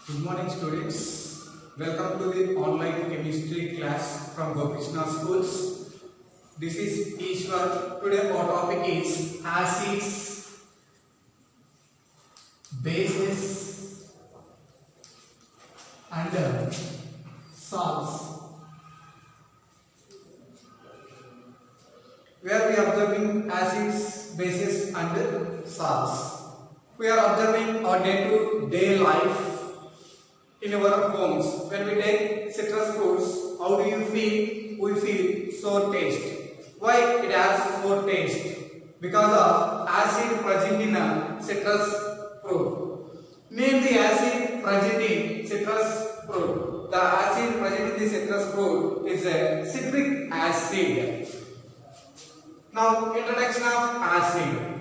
Good morning, students. Welcome to the online chemistry class from Gokrishna Schools. This is Ishwar. Today our topic is acids, bases, and salts. Where we are observing acids, bases, and salts. We are observing our day-to-day life in our homes. When we take citrus fruits, how do you feel? We feel sour taste. Why it has sour taste? Because of acid present in a citrus fruit. Name the acid present in citrus fruit. The acid present in the citrus fruit is a citric acid. Now, introduction of acid.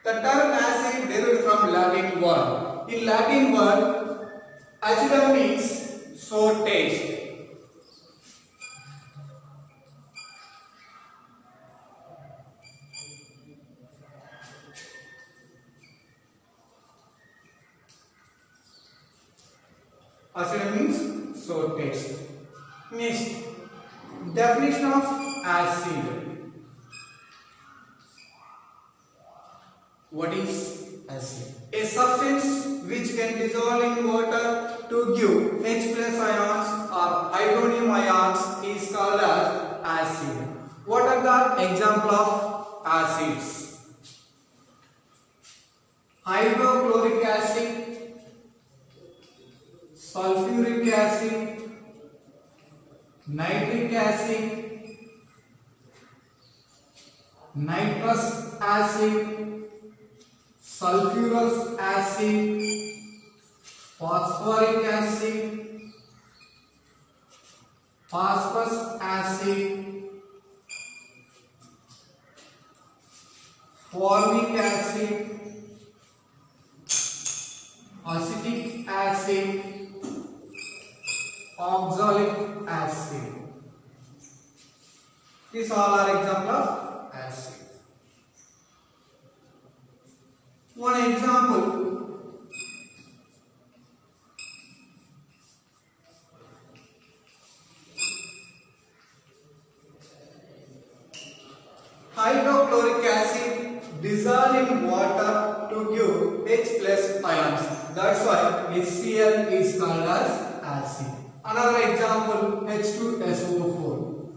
The term acid derived from Latin word. In Latin word, acidum means sour taste. Acidum means sour taste. Next, definition of acid. What is acid? A substance which can dissolve in water to give H plus ions or hydronium ions is called as acid. What are the example of acids? Hydrochloric acid, sulfuric acid, nitric acid, nitrous acid, sulfurous acid, phosphoric acid, phosphorus acid, formic acid, acetic acid, oxalic acid. These all are examples of acid. One example, hydrochloric acid dissolved in water to give H plus ions. That's why HCl is called as acid. Another example, H2SO4.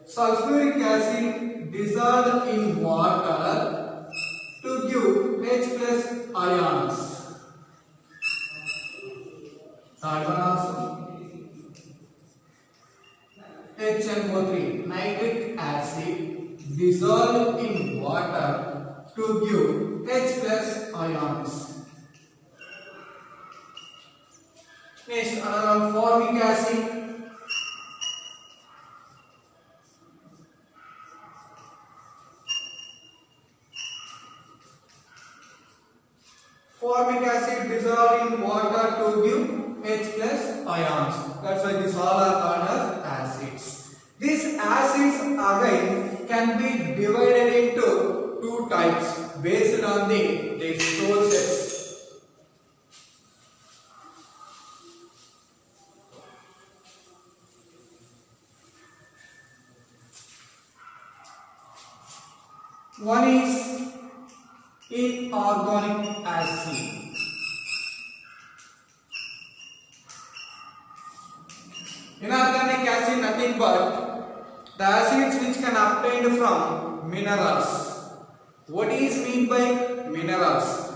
Sulfuric acid dissolved in water to give H plus ions. Third one also, HNO3, nitric acid dissolved in water to give H plus ions. Next, another formic acid. Formic acid dissolved in water to give H plus ions. That's why these all are called as acids. These acids again can be divided into two types based on their sources. One is inorganic acid. Inorganic acid nothing but the acids which can obtained from minerals. What is meant by minerals?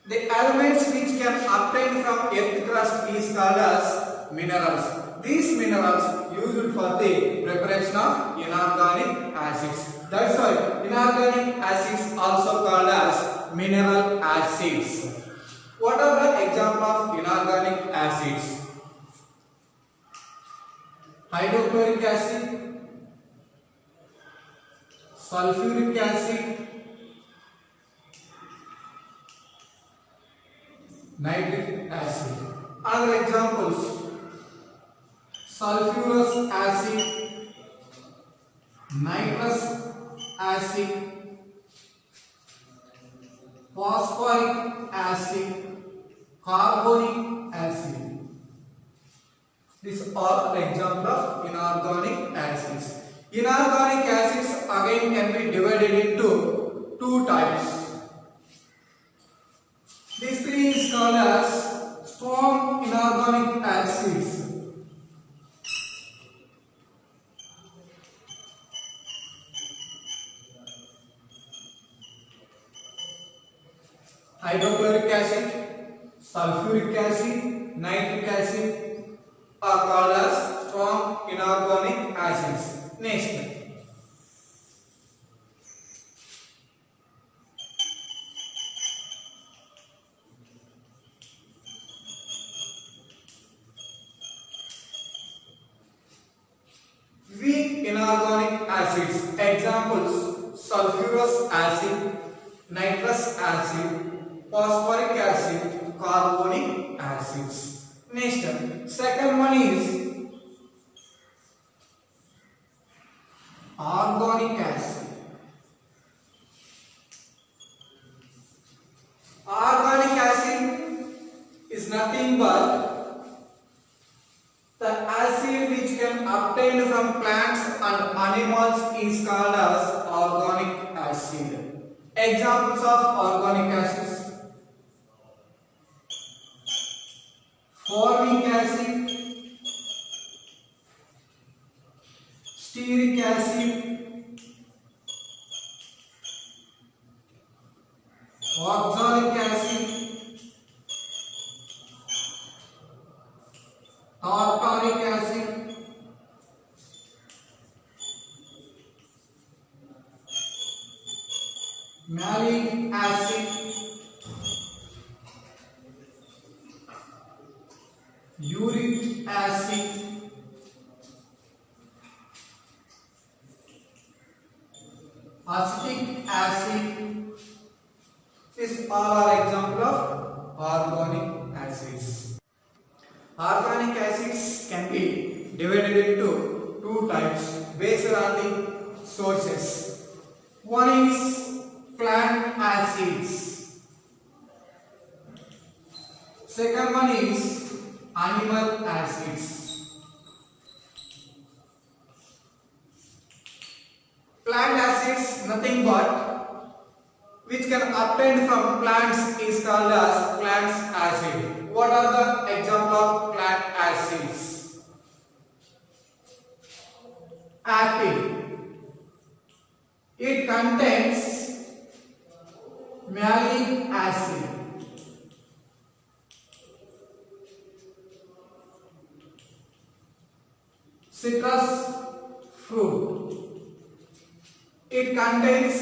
The elements which can obtain from earth crust is called as minerals. These minerals used for the preparation of inorganic acids. That's why inorganic acids also called as mineral acids. What are the examples of inorganic acids? Hydrochloric acid, sulfuric acid, nitric acid. Other examples, sulfurous acid, nitrous acid, phosphoric acid, carbonic acid. These are examples of inorganic acids. Inorganic acids again can be divided into two types. These three is called as strong inorganic acids. Hydrochloric acid, sulfuric acid, nitric acid are called as strong inorganic acids. Next, weak inorganic acids. Examples: sulfurous acid, nitrous acid, phosphoric acid, carbonic acids. Next, second one is organic acid. Organic acid is nothing but the acid which can obtained from plants and animals is called as organic acid. Examples of organic acids: formic acid, stearic acid, oxalic acid, tartaric acid, malic acid, uric acid, acetic acid. These all are examples of organic acids. Organic acids can be divided into two types based on the sources. One is plant acids. Second one is animal acids. Plant acids nothing but which can obtained from plants is called as plant acid. What are the examples of plant acids? Apple. It contains malic acid. Citrus fruit. It contains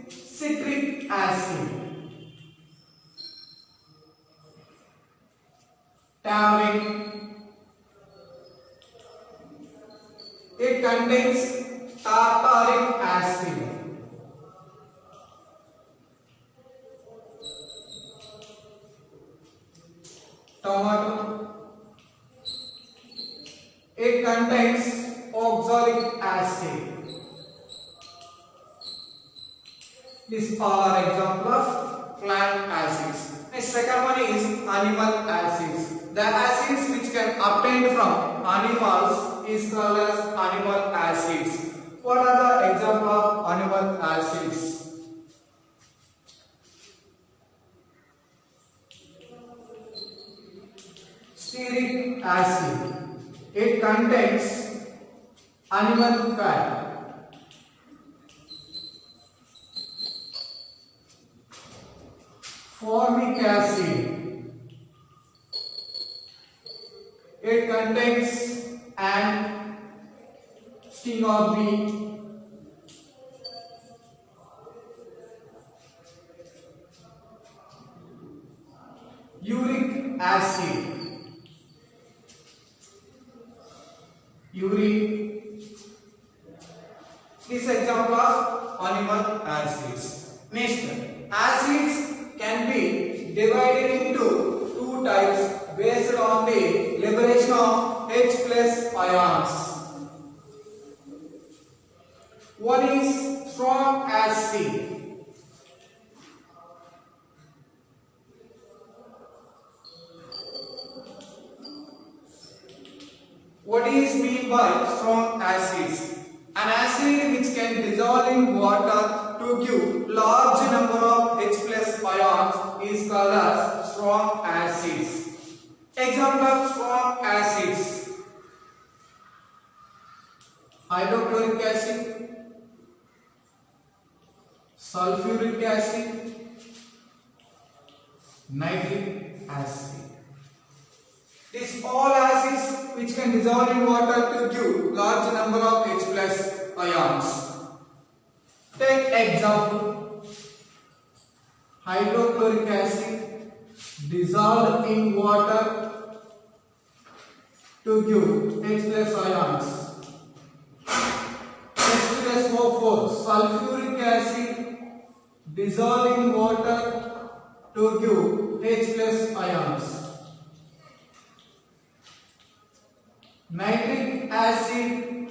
citric acid. Tamarind. It contains tartaric acid. Tomato. It contains oxalic acid. These all are examples of plant acids. The second one is animal acids. The acids which can obtained from animals is called as animal acids. What are the examples of animal acids? Stearic acid. It contains animal fat. Formic acid. It contains an sting of bee. Uric acid. Urine. This example of animal acids. Next, acids can be divided into two types based on the liberation of H plus ions. One is strong acid. What is meant by strong acids? An acid which can dissolve in water to give large number of H plus ions is called as strong acids. Example of strong acids: hydrochloric acid, sulfuric acid, nitric acid. These all acids which can dissolve in water to give large number of H plus ions. Take example: hydrochloric acid dissolved in water to give H plus ions. H2SO4, sulfuric acid dissolved in water to give H plus ions. Nitric acid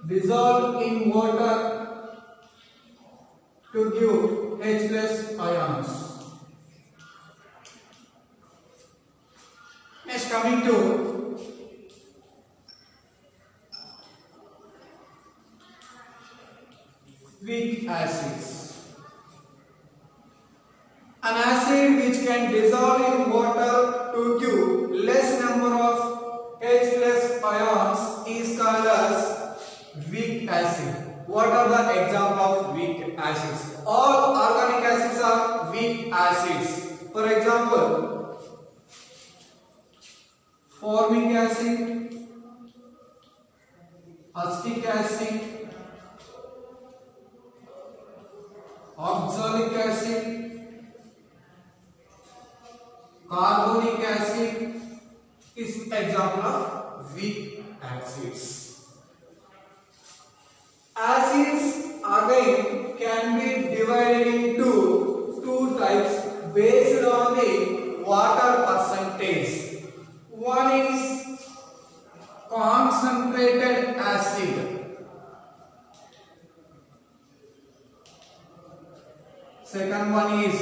dissolved in water to give H plus ions. Next, coming to weak acids. An acid which can dissolve in water to give less number of H plus ions is called as weak acid. What are the examples of weak acids? All organic acids are weak acids. For example, formic acid, acetic acid, oxalic acid, carbonic acid is example of weak acids. Acids again can be divided into two types based on the water percentage. One is concentrated acid. Second one is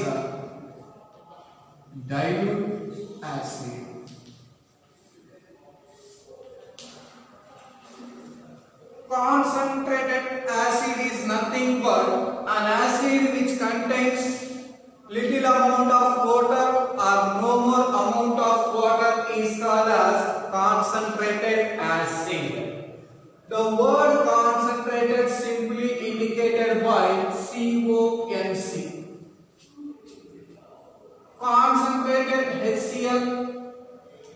dilute acid. Concentrated acid is nothing but an acid which contains little amount of water or no more amount of water is called as concentrated acid. The word concentrated simply indicated by CONC. Concentrated HCl,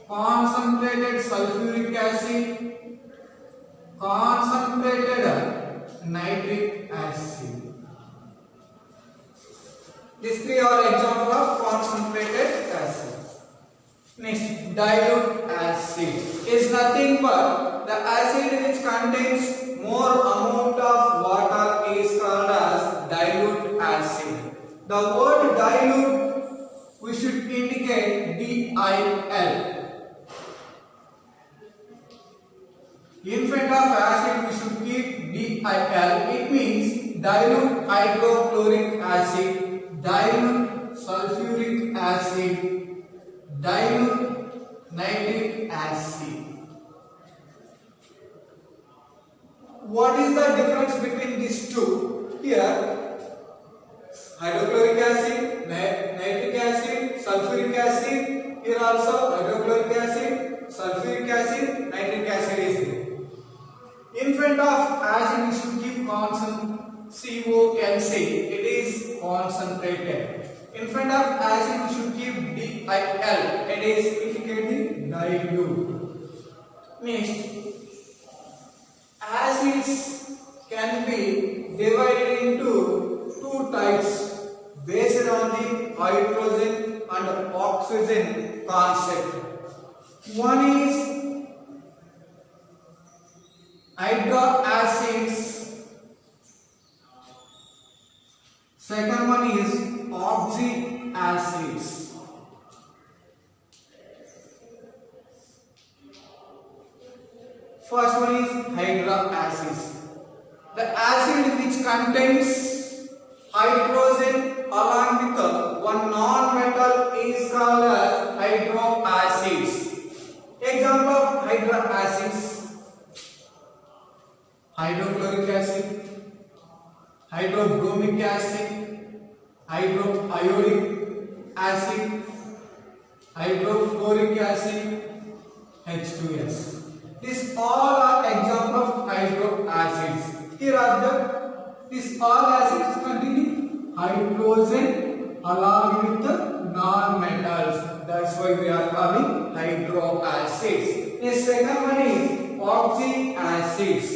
concentrated sulfuric acid, concentrated nitric acid. These three are examples of concentrated acids. Next, dilute acid is nothing but the acid which contains more amount of water is called as dilute acid. The word dilute we should indicate DIL. In front of acid we should keep DIL. It means dilute hydrochloric acid, dilute sulfuric acid, dilute nitric acid. What is the difference between these two? Here, hydrochloric acid, nitric acid, sulfuric acid. Here also hydrochloric acid, sulfuric acid, nitric acid is there. In front of acid we should keep constant CONC. It is concentrated. In front of acid we should keep DIL. It is indicating dilute. Next, acids can be divided into two types based on the hydrogen and oxygen concept. One is hydroacids, second one is oxyacids. First one is hydroacids. The acid which contains hydrogen along with one non-metal is called as hydroacids. Example of hydroacids: hydroiodic acid, hydrofluoric acid, H2S. These all are examples of hydro acids. Here are these all acids containing hydrogen along with the non-metals. That's why we are calling hydro acids. The second one is oxy acids.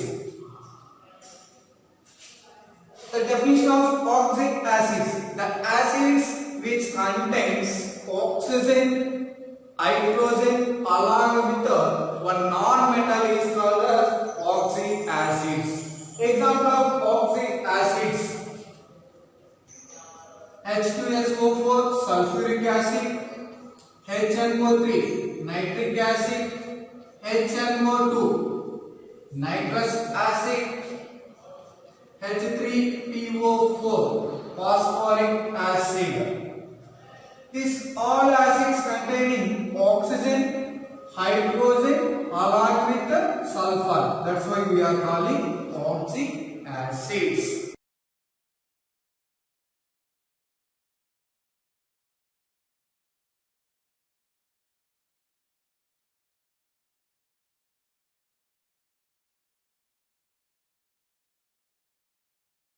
The definition of oxalic acids: the acids which contains oxygen, hydrogen along with one non-metal is called as oxalic acids. Example of oxalic acids: H2SO4 sulfuric acid, HNO3 nitric acid, HNO2 nitrous acid, H3PO4 phosphoric acid. These all acids containing oxygen, hydrogen along with the sulfur. That's why we are calling oxalic acids.